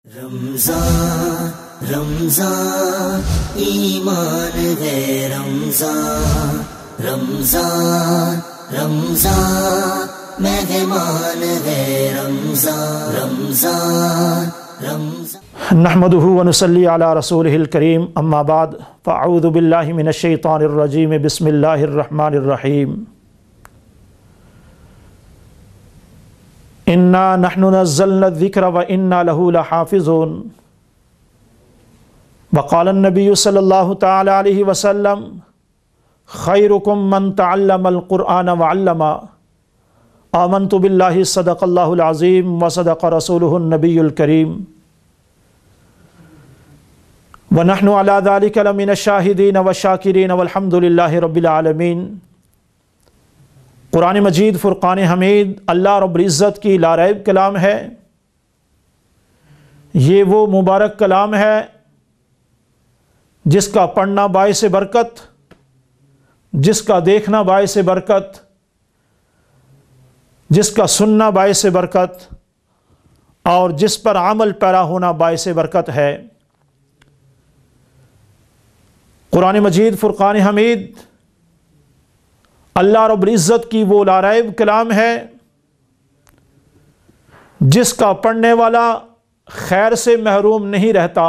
رمضان رمضان ایمان ہے رمضان رمضان رمضان مہمان ہے رمضان رمضان رمضان نحمده ونصلي على رسوله الكريم اما بعد فاعوذ بالله من الشيطان الرجيم بسم الله الرحمن الرحيم انا نحن نزلنا الذکر وانا له لحافظون وقال النبی صلی اللہ تعالی علیہ وسلم خیرکم من تعلم القرآن وعلما آمنت باللہ صدق اللہ العظیم وصدق رسولہ النبی الکریم ونحن على ذلك لمن الشاہدین والشاکرین والحمد للہ رب العالمین۔ قرآن مجید فرقان حمید اللہ رب العزت کی لاریب کلام ہے۔ یہ وہ مبارک کلام ہے جس کا پڑھنا باعث برکت، جس کا دیکھنا باعث برکت، جس کا سننا باعث برکت اور جس پر عمل پیرا ہونا باعث برکت ہے۔ قرآن مجید فرقان حمید اللہ رب العزت کی وہ لاریب کلام ہے جس کا پڑھنے والا خیر سے محروم نہیں رہتا۔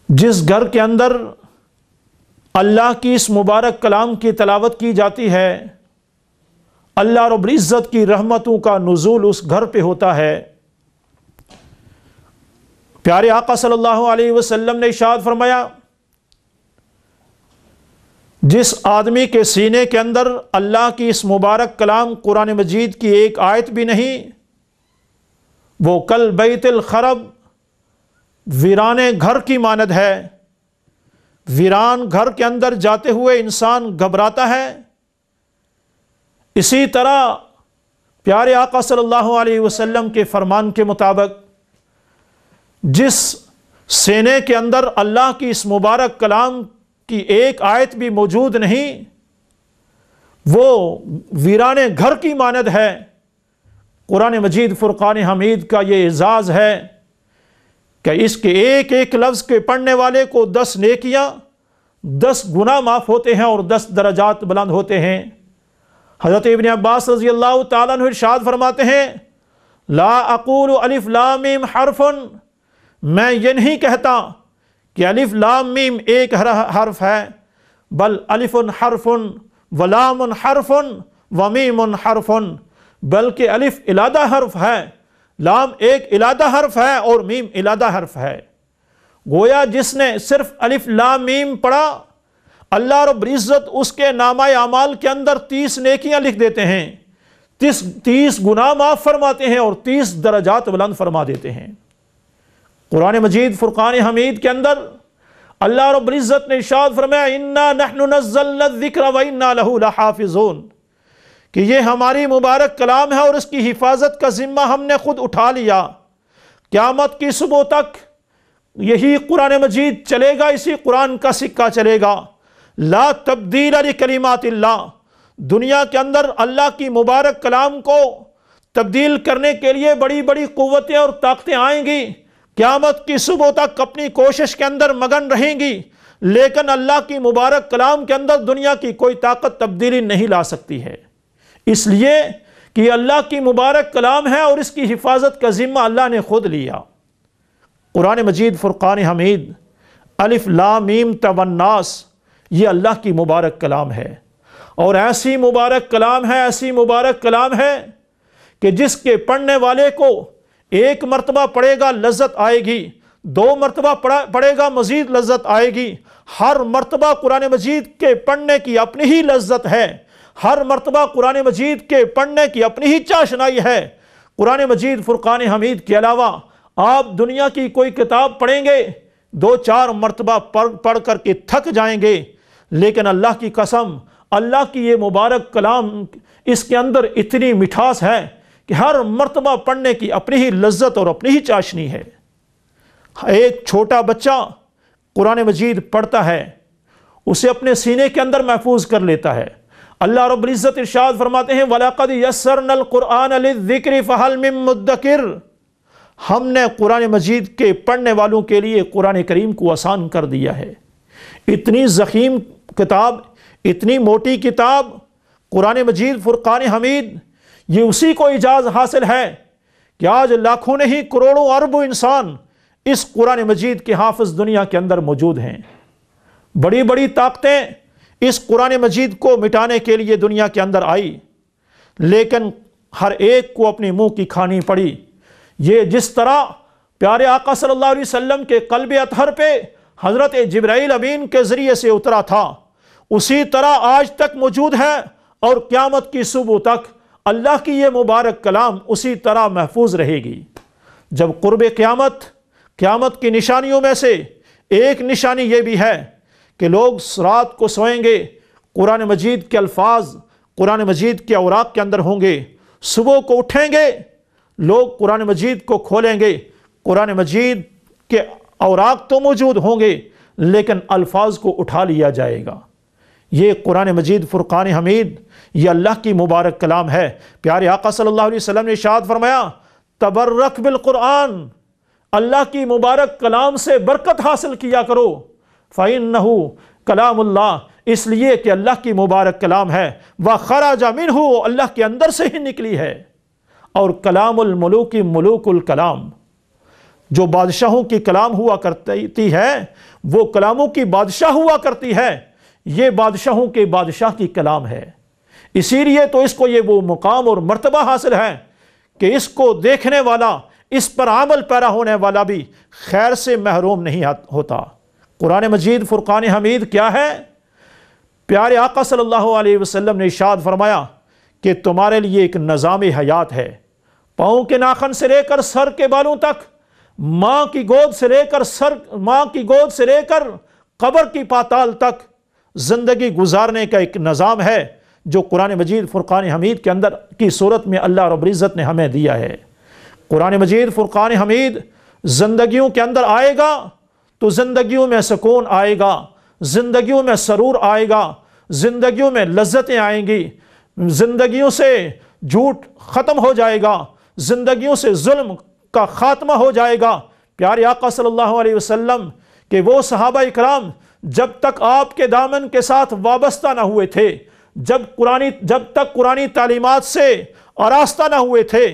جس گھر کے اندر اللہ کی اس مبارک کلام کی تلاوت کی جاتی ہے، اللہ رب العزت کی رحمتوں کا نزول اس گھر پہ ہوتا ہے۔ پیارے آقا صلی اللہ علیہ وسلم نے ارشاد فرمایا، جس آدمی کے سینے کے اندر اللہ کی اس مبارک کلام قرآن مجید کی ایک آیت بھی نہیں، وہ کل بیت الخرب ویران گھر کی مانند ہے۔ ویران گھر کے اندر جاتے ہوئے انسان گھبراتا ہے، اسی طرح پیارے آقا صلی اللہ علیہ وسلم کے فرمان کے مطابق جس سینے کے اندر اللہ کی اس مبارک کلام کی ایک آیت بھی موجود نہیں، وہ ویران گھر کی مانند ہے۔ قرآن مجید فرقان حمید کا یہ اعزاز ہے کہ اس کے ایک ایک لفظ کے پڑھنے والے کو 10 نیکیاں، 10 گناہ معاف ہوتے ہیں اور 10 درجات بلند ہوتے ہیں۔ حضرت ابن عباس رضی اللہ تعالیٰ عنہ ارشاد فرماتے ہیں، لا اقول الف لام میم حرف، میں یہ نہیں کہتا کہ الف لام میم ایک حرف ہے، بل الف حرف ولام حرف ومیم حرف، بلکہ الف علادہ حرف ہے، لام ایک علادہ حرف ہے اور میم علادہ حرف ہے۔ گویا جس نے صرف الف لام میم پڑھا، اللہ رب العزت اس کے نامہ اعمال کے اندر 30 نیکیاں لکھ دیتے ہیں، 30 گناہ معاف فرماتے ہیں اور 30 درجات بلند فرما دیتے ہیں۔ قرآن مجید فرقان حمید کے اندر اللہ رب العزت نے ارشاد فرمایا، انا نحن نزلنا الذکر وانا لہ لحافظون، کہ یہ ہماری مبارک کلام ہے اور اس کی حفاظت کا ذمہ ہم نے خود اٹھا لیا۔ قیامت کی صبح تک یہی قرآن مجید چلے گا، اسی قرآن کا سکہ چلے گا۔ لا تبدیل لکلمات اللہ، دنیا کے اندر اللہ کی مبارک کلام کو تبدیل کرنے کے لیے بڑی بڑی قوتیں اور طاقتیں آئیں گی، قیامت کی صبح تک اپنی کوشش کے اندر مگن رہیں گی، لیکن اللہ کی مبارک کلام کے اندر دنیا کی کوئی طاقت تبدیلی نہیں لا سکتی ہے، اس لیے کہ اللہ کی مبارک کلام ہے اور اس کی حفاظت کا ذمہ اللہ نے خود لیا۔ قرآن مجید فرقان حمید الف لام میم والناس، یہ اللہ کی مبارک کلام ہے، اور ایسی مبارک کلام ہے، ایسی مبارک کلام ہے کہ جس کے پڑھنے والے کو ایک مرتبہ پڑھے گا لذت آئے گی، 2 مرتبہ پڑھے گا مزید لذت آئے گی۔ ہر مرتبہ قرآن مجید کے پڑھنے کی اپنی ہی لذت ہے، ہر مرتبہ قرآن مجید کے پڑھنے کی اپنی ہی چاشنائی ہے۔ قرآن مجید فرقان حمید کے علاوہ آپ دنیا کی کوئی کتاب پڑھیں گے، 2-4 مرتبہ پڑھ کر کے تھک جائیں گے، لیکن اللہ کی قسم، اللہ کی یہ مبارک کلام، اس کے اندر اتنی مٹھاس ہے کہ ہر مرتبہ پڑھنے کی اپنی ہی لذت اور اپنی ہی چاشنی ہے۔ ایک چھوٹا بچہ قرآن مجید پڑھتا ہے، اسے اپنے سینے کے اندر محفوظ کر لیتا ہے۔ اللہ رب العزت ارشاد فرماتے ہیں وَلَقَدْ يَسَّرْنَا الْقُرْآنَ لِلذِّكْرِ فَهَلْ مِن مُدَّكِرٍ، ہم نے قرآن مجید کے پڑھنے والوں کے لیے قرآن کریم کو آسان کر دیا ہے۔ اتنی ضخیم کتاب، اتنی موٹی کتاب قرآن مجید فرقان حمید، یہ اسی کو اعجاز حاصل ہے کہ آج لاکھوں نہیں کروڑوں اربوں انسان اس قرآن مجید کے حافظ دنیا کے اندر موجود ہیں۔ بڑی بڑی طاقتیں اس قرآن مجید کو مٹانے کے لیے دنیا کے اندر آئی، لیکن ہر ایک کو اپنی منہ کی کھانی پڑی۔ یہ جس طرح پیارے آقا صلی اللہ علیہ وسلم کے قلب اطہر پہ حضرت جبرائیل امین کے ذریعے سے اترا تھا، اسی طرح آج تک موجود ہے، اور قیامت کی صبح تک اللہ کی یہ مبارک کلام اسی طرح محفوظ رہے گی۔ جب قرب قیامت کی نشانیوں میں سے ایک نشانی یہ بھی ہے کہ لوگ رات کو سوئیں گے، قرآن مجید کے الفاظ قرآن مجید کے اوراق کے اندر ہوں گے، صبح کو اٹھیں گے، لوگ قرآن مجید کو کھولیں گے، قرآن مجید کے اوراق تو موجود ہوں گے لیکن الفاظ کو اٹھا لیا جائے گا۔ یہ قرآن مجید فرقان حمید، یہ اللہ کی مبارک کلام ہے۔ پیارے آقا صلی اللہ علیہ وسلم نے ارشاد فرمایا، تبرک بالقرآن، اللہ کی مبارک کلام سے برکت حاصل کیا کرو، فَإِنَّهُ کلام اللہ، اس لیے کہ اللہ کی مبارک کلام ہے، وَخَرَجَ مِنْهُ، اللہ کے اندر سے ہی نکلی ہے۔ اور کلام الملوک ملوک الکلام، جو بادشاہوں کی کلام ہوا کرتی ہے وہ کلاموں کی بادشاہ ہوا کرتی ہے، یہ بادشاہوں کے بادشاہ کی کلام ہے۔ اسی لیے تو اس کو یہ وہ مقام اور مرتبہ حاصل ہے کہ اس کو دیکھنے والا، اس پر عمل پیرا ہونے والا بھی خیر سے محروم نہیں ہوتا۔ قرآن مجید فرقان حمید کیا ہے؟ پیارے آقا صلی اللہ علیہ وسلم نے ارشاد فرمایا کہ تمہارے لیے ایک نظام حیات ہے، پاؤں کے ناخن سے لے کر سر کے بالوں تک، ماں کی گود سے لے کر قبر کی پاتال تک زندگی گزارنے کا ایک نظام ہے جو قرآن مجید فرقان حمید کے اندر کی صورت میں اللہ رب العزت نے ہمیں دیا ہے۔ قرآن مجید فرقان حمید زندگیوں کے اندر آئے گا تو زندگیوں میں سکون آئے گا، زندگیوں میں سرور آئے گا، زندگیوں میں لذتیں آئیں گی، زندگیوں سے جھوٹ ختم ہو جائے گا، زندگیوں سے ظلم کا خاتمہ ہو جائے گا۔ پیارے آقا صلی اللہ علیہ وسلم کہ وہ صحابہ اکرام جب تک آپ کے دامن کے ساتھ وابستہ نہ ہوئے تھے، جب تک قرآنی تعلیمات سے آراستہ نہ ہوئے تھے،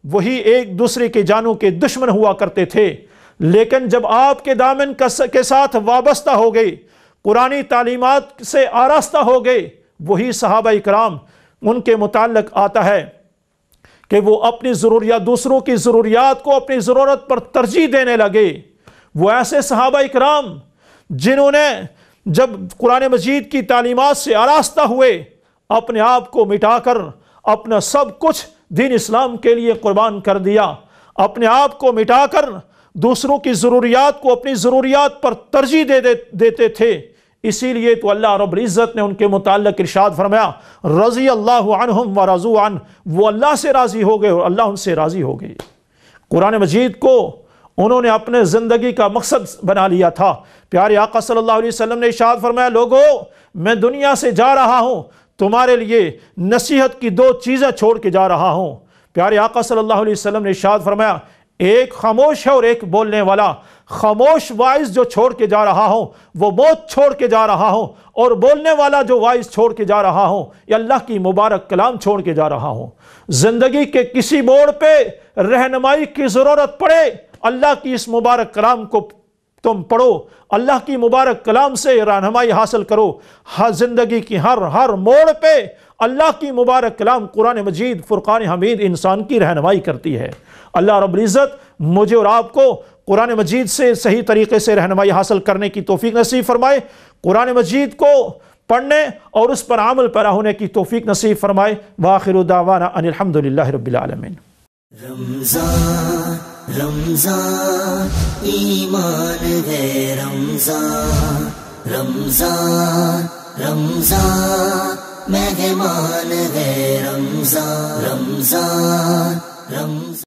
وہی ایک دوسرے کی جانوں کے دشمن ہوا کرتے تھے، لیکن جب آپ کے دامن کے ساتھ وابستہ ہو گئے، قرآنی تعلیمات سے آراستہ ہو گئے، وہی صحابہ اکرام ان کے متعلق آتا ہے کہ وہ اپنی ضروریات، دوسروں کی ضروریات کو اپنی ضرورت پر ترجیح دینے لگے۔ وہ ایسے صحابہ اکرام جنہوں نے جب قرآن مجید کی تعلیمات سے آراستہ ہوئے، اپنے آپ کو مٹا کر اپنا سب کچھ دین اسلام کے لیے قربان کر دیا، اپنے آپ کو مٹا کر دوسروں کی ضروریات کو اپنی ضروریات پر ترجیح دیتے تھے۔ اسی لیے تو اللہ رب العزت نے ان کے متعلق ارشاد فرمایا، رضی اللہ عنہم ورضوا عنہ، وہ اللہ سے راضی ہو گئے اور اللہ ان سے راضی ہو گئے۔ قرآن مجید کو انہوں نے اپنے زندگی کا مقصد بنا لیا تھا۔ پیارے آقا صلی اللہ علیہ وسلم نے ارشاد فرمایا، لوگو میں دنیا سے جا رہا ہوں، تمہارے لیے نصیحت کی دو چیزیں چھوڑ کے جا رہا ہوں۔ پیارے آقا صلی اللہ علیہ وسلم نے ارشاد فرمایا، ایک خاموش ہے اور ایک بولنے والا۔ خاموش واعظ جو چھوڑ کے جا رہا ہوں وہ موت چھوڑ کے جا رہا ہوں، اور بولنے والا جو واعظ چھوڑ کے جا رہا ہوں یہ اللہ کی مبارک کلام چھوڑ کے جا رہا ہوں۔ زندگی کے کسی موڑ پہ رہنمائی کی ضرورت پڑے، اللہ کی اس مبارک کلام کو تم پڑھو، اللہ کی مبارک کلام سے رہنمائی حاصل کرو۔ ہر زندگی کی ہر موڑ پہ اللہ کی مبارک کلام قرآن مجید فرقان حمید انسان کی رہنمائی کرتی ہے۔ اللہ رب العزت مجھے اور آپ کو قرآن مجید سے صحیح طریقے سے رہنمائی حاصل کرنے کی توفیق نصیب فرمائے، قرآن مجید کو پڑھنے اور اس پر عمل پیرا ہونے کی توفیق نصیب فرمائے۔ وآخر دعوانا ان الحمدللہ رب العالمین۔ رمضان رمضان ایمان ہے، رمضان رمضان رمضان مہمان ہے، رمضان رمضان رمضان